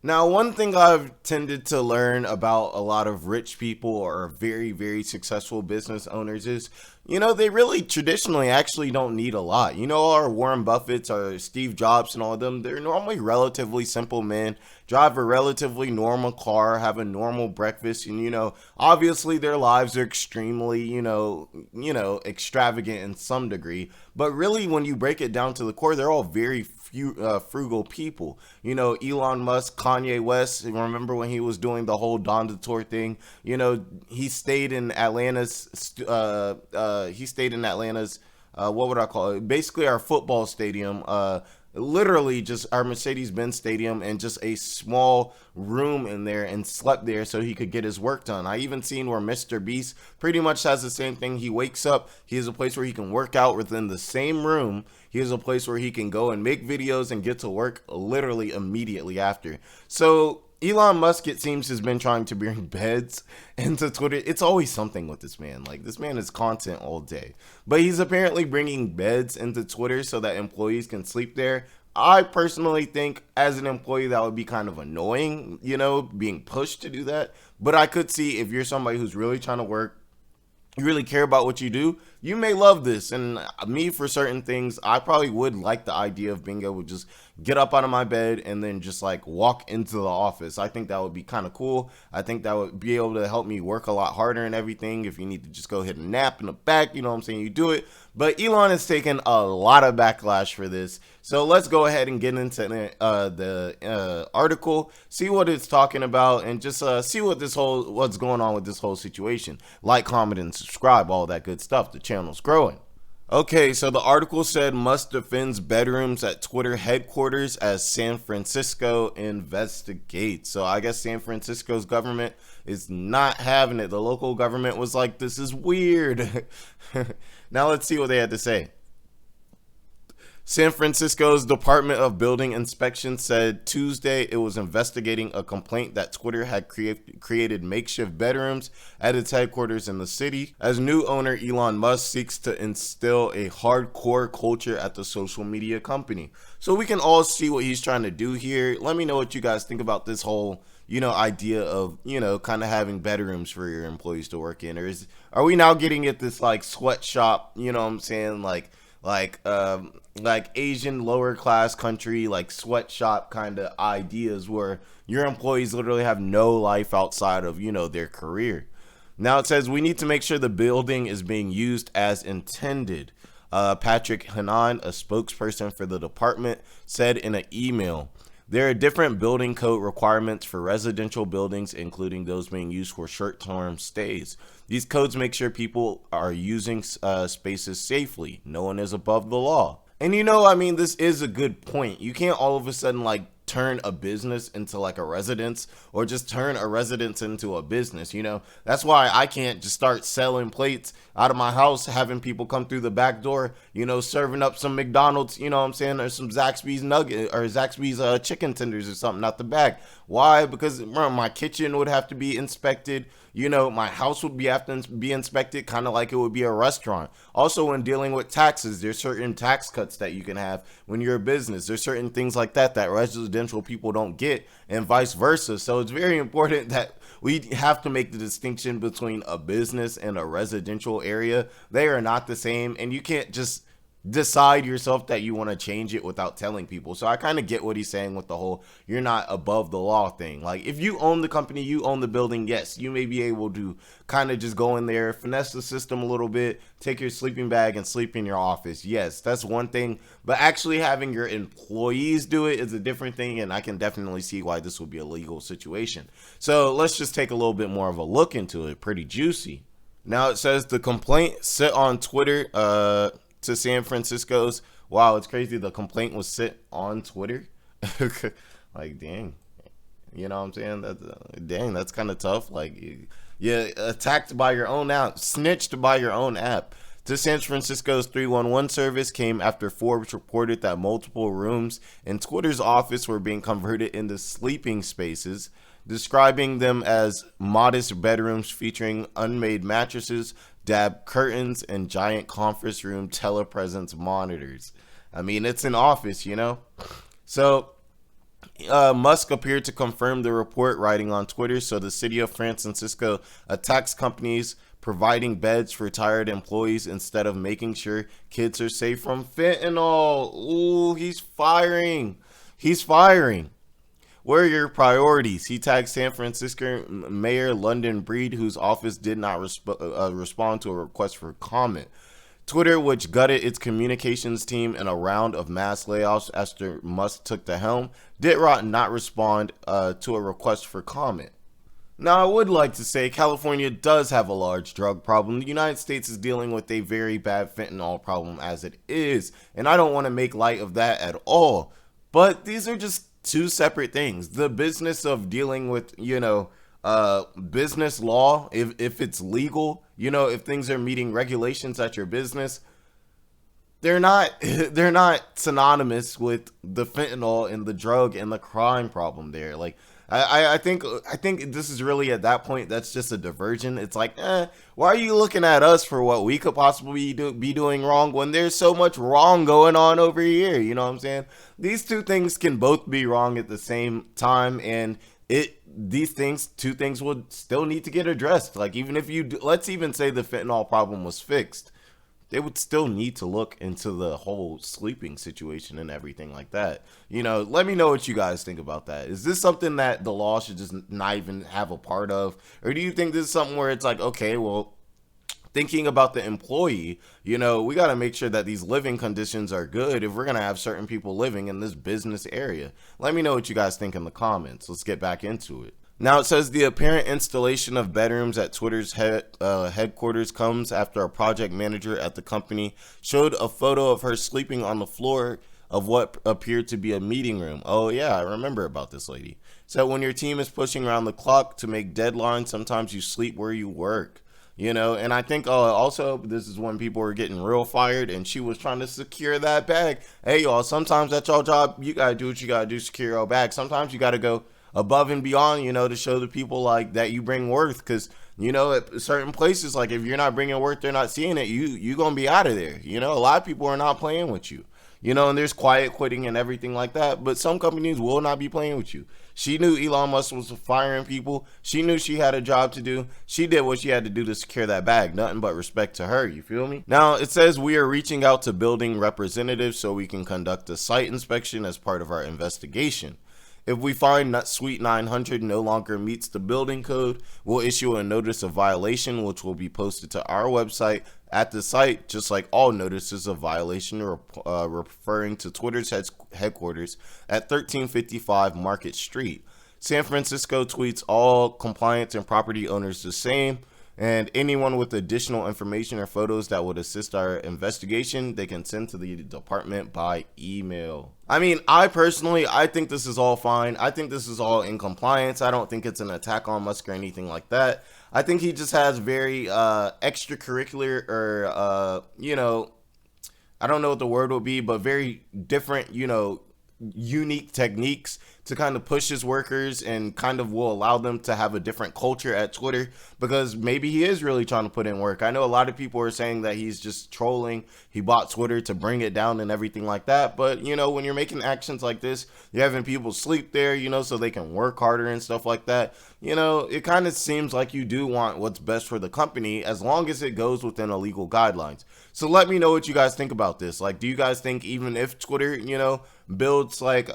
Now, one thing I've tended to learn about a lot of rich people or very, very successful business owners is, they really traditionally actually don't need a lot. Our Warren Buffett's, our Steve Jobs, and all of them, they're normally relatively simple men, drive a relatively normal car, have a normal breakfast, and, obviously their lives are extremely, extravagant in some degree. But really, when you break it down to the core, they're all very frugal people. Elon Musk, Kanye West. Remember when he was doing the whole Don Tour thing? He stayed in Atlanta's. He stayed in Atlanta's. What would I call it? Basically, our football stadium. Literally just our Mercedes-Benz stadium and just a small room in there, and slept there so he could get his work done. I even seen where Mr. Beast pretty much has the same thing. He wakes up, he has a place where he can work out within the same room. He has a place where he can go and make videos and get to work literally immediately after. So Elon Musk, it seems, has been trying to bring beds into Twitter. It's always something with this man. Like, this man is content all day. But he's apparently bringing beds into Twitter so that employees can sleep there. I personally think, as an employee, that would be kind of annoying, being pushed to do that. But I could see, if you're somebody who's really trying to work, you really care about what you do, you may love this. And me, for certain things, I probably would like the idea of being able to just get up out of my bed and then just like walk into the office. I think that would be kind of cool. I think that would be able to help me work a lot harder and everything. If you need to just go hit a nap in the back, you know what I'm saying, you do it. But Elon has taken a lot of backlash for this. So let's go ahead and get into the article, see what it's talking about, and just see what's going on with this whole situation. Like, comment, and subscribe, all that good stuff. The channel's growing. Okay, so the article said Musk defends bedrooms at Twitter headquarters as San Francisco investigates. So I guess San Francisco's government is not having it. The local government was like, this is weird. Now let's see what they had to say. San Francisco's Department of Building Inspection said Tuesday it was investigating a complaint that Twitter had created makeshift bedrooms at its headquarters in the city, as new owner Elon Musk seeks to instill a hardcore culture at the social media company. So we can all see what he's trying to do here. Let me know what you guys think about this whole idea of, kind of having bedrooms for your employees to work in. Or are we now getting at this like sweatshop, what I'm saying, like Asian lower class country, like sweatshop kind of ideas where your employees literally have no life outside of, their career. Now it says we need to make sure the building is being used as intended. Patrick Hanan, a spokesperson for the department, said in an email. There are different building code requirements for residential buildings, including those being used for short-term stays. These codes make sure people are using spaces safely. No one is above the law. And this is a good point. You can't all of a sudden like turn a business into like a residence, or just turn a residence into a business. That's why I can't just start selling plates out of my house, having people come through the back door, serving up some McDonald's, what I'm saying, or some Zaxby's nugget or Zaxby's chicken tenders or something out the back. Why? Because my kitchen would have to be inspected. My house would have to be inspected, kind of like it would be a restaurant. Also, when dealing with taxes, there's certain tax cuts that you can have when you're a business. There's certain things like that residential people don't get, and vice versa. So it's very important that we have to make the distinction between a business and a residential area. They are not the same, and you can't just decide yourself that you want to change it without telling people. So I kind of get what he's saying with the whole you're not above the law thing. Like, if you own the company, you own the building, yes, you may be able to kind of just go in there, finesse the system a little bit, take your sleeping bag and sleep in your office. Yes, that's one thing, but actually having your employees do it is a different thing, and I can definitely see why this would be a legal situation. So let's just take a little bit more of a look into it. Pretty juicy. Now it says the complaint sent on Twitter to San Francisco's. Wow, it's crazy. The complaint was sent on Twitter. Like, dang. You know what I'm saying? Dang, that's kind of tough. Like, you attacked by your own app, snitched by your own app. To San Francisco's 311 service came after Forbes reported that multiple rooms in Twitter's office were being converted into sleeping spaces, describing them as modest bedrooms featuring unmade mattresses, dab curtains, and giant conference room telepresence monitors. I mean, it's an office, So Musk appeared to confirm the report, writing on Twitter. So the city of San Francisco attacks companies providing beds for tired employees instead of making sure kids are safe from fentanyl. Ooh, he's firing. He's firing. Where are your priorities? He tagged San Francisco Mayor London Breed, whose office did not respond to a request for comment. Twitter, which gutted its communications team in a round of mass layoffs after Musk took the helm, did not respond to a request for comment. Now, I would like to say California does have a large drug problem. The United States is dealing with a very bad fentanyl problem as it is, and I don't want to make light of that at all. But these are just two separate things. The business of dealing with, business law, if it's legal, if things are meeting regulations at your business, they're not they're not synonymous with the fentanyl and the drug and the crime problem there. Like I think this is really at that point that's just a diversion. It's like, why are you looking at us for what we could possibly be doing wrong when there's so much wrong going on over here? You know what I'm saying? These two things can both be wrong at the same time, and two things would still need to get addressed. Like even if let's even say the fentanyl problem was fixed, they would still need to look into the whole sleeping situation and everything like that. Let me know what you guys think about that. Is this something that the law should just not even have a part of? Or do you think this is something where it's like, okay, well, thinking about the employee, we got to make sure that these living conditions are good if we're going to have certain people living in this business area? Let me know what you guys think in the comments. Let's get back into it. Now, it says the apparent installation of bedrooms at Twitter's headquarters comes after a project manager at the company showed a photo of her sleeping on the floor of what appeared to be a meeting room. Oh, yeah, I remember about this lady. So when your team is pushing around the clock to make deadlines, sometimes you sleep where you work. And I think also this is when people were getting real fired and she was trying to secure that bag. Hey, y'all, sometimes that's your job. You got to do what you got to do, secure your bag. Sometimes you got to go above and beyond, to show the people like that you bring worth. Because, at certain places, like if you're not bringing worth, they're not seeing it. You going to be out of there. A lot of people are not playing with you. And there's quiet quitting and everything like that. But some companies will not be playing with you. She knew Elon Musk was firing people. She knew she had a job to do. She did what she had to do to secure that bag. Nothing but respect to her. You feel me? Now, it says we are reaching out to building representatives so we can conduct a site inspection as part of our investigation. If we find that Suite 900 no longer meets the building code, we'll issue a notice of violation, which will be posted to our website at the site, just like all notices of violation referring to Twitter's headquarters at 1355 Market Street. San Francisco tweets all compliance and property owners the same. And anyone with additional information or photos that would assist our investigation, they can send to the department by email. I mean, I think this is all fine. I think this is all in compliance. I don't think it's an attack on Musk or anything like that. I think he just has very extracurricular or, I don't know what the word would be, but very different, unique techniques to kind of push his workers and kind of will allow them to have a different culture at Twitter, because maybe he is really trying to put in work. I know a lot of people are saying that he's just trolling. He bought Twitter to bring it down and everything like that. But, when you're making actions like this, you're having people sleep there, so they can work harder and stuff like that. It kind of seems like you do want what's best for the company as long as it goes within a legal guidelines. So let me know what you guys think about this. Like, do you guys think even if Twitter, builds like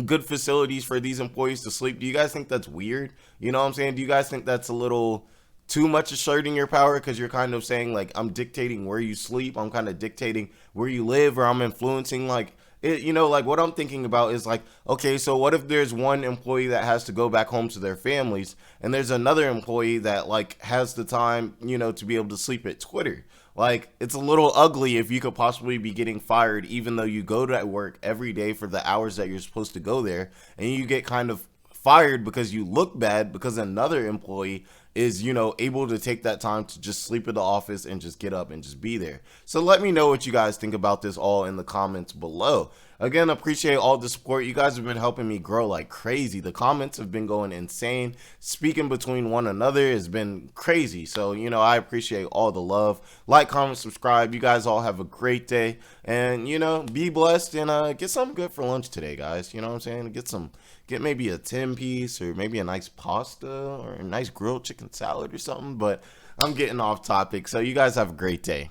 good facilities for these employees to sleep, do you guys think that's weird? You know what I'm saying? Do you guys think that's a little too much asserting your power, because you're kind of saying like, I'm dictating where you sleep, I'm kind of dictating where you live, or I'm influencing like it, like what I'm thinking about is like, okay, so what if there's one employee that has to go back home to their families and there's another employee that like has the time, to be able to sleep at Twitter? Like, it's a little ugly if you could possibly be getting fired even though you go to work every day for the hours that you're supposed to go there, and you get kind of fired because you look bad because another employee is, you know, able to take that time to just sleep at the office and just get up and just be there. So let me know what you guys think about this all in the comments below. Again, appreciate all the support. You guys have been helping me grow like crazy. The comments have been going insane. Speaking between one another has been crazy. So, you know, I appreciate all the love. Like, comment, subscribe. You guys all have a great day. And, you know, be blessed and get something good for lunch today, guys. You know what I'm saying? Get maybe a 10-piece or maybe a nice pasta or a nice grilled chicken salad or something. But I'm getting off topic. So you guys have a great day.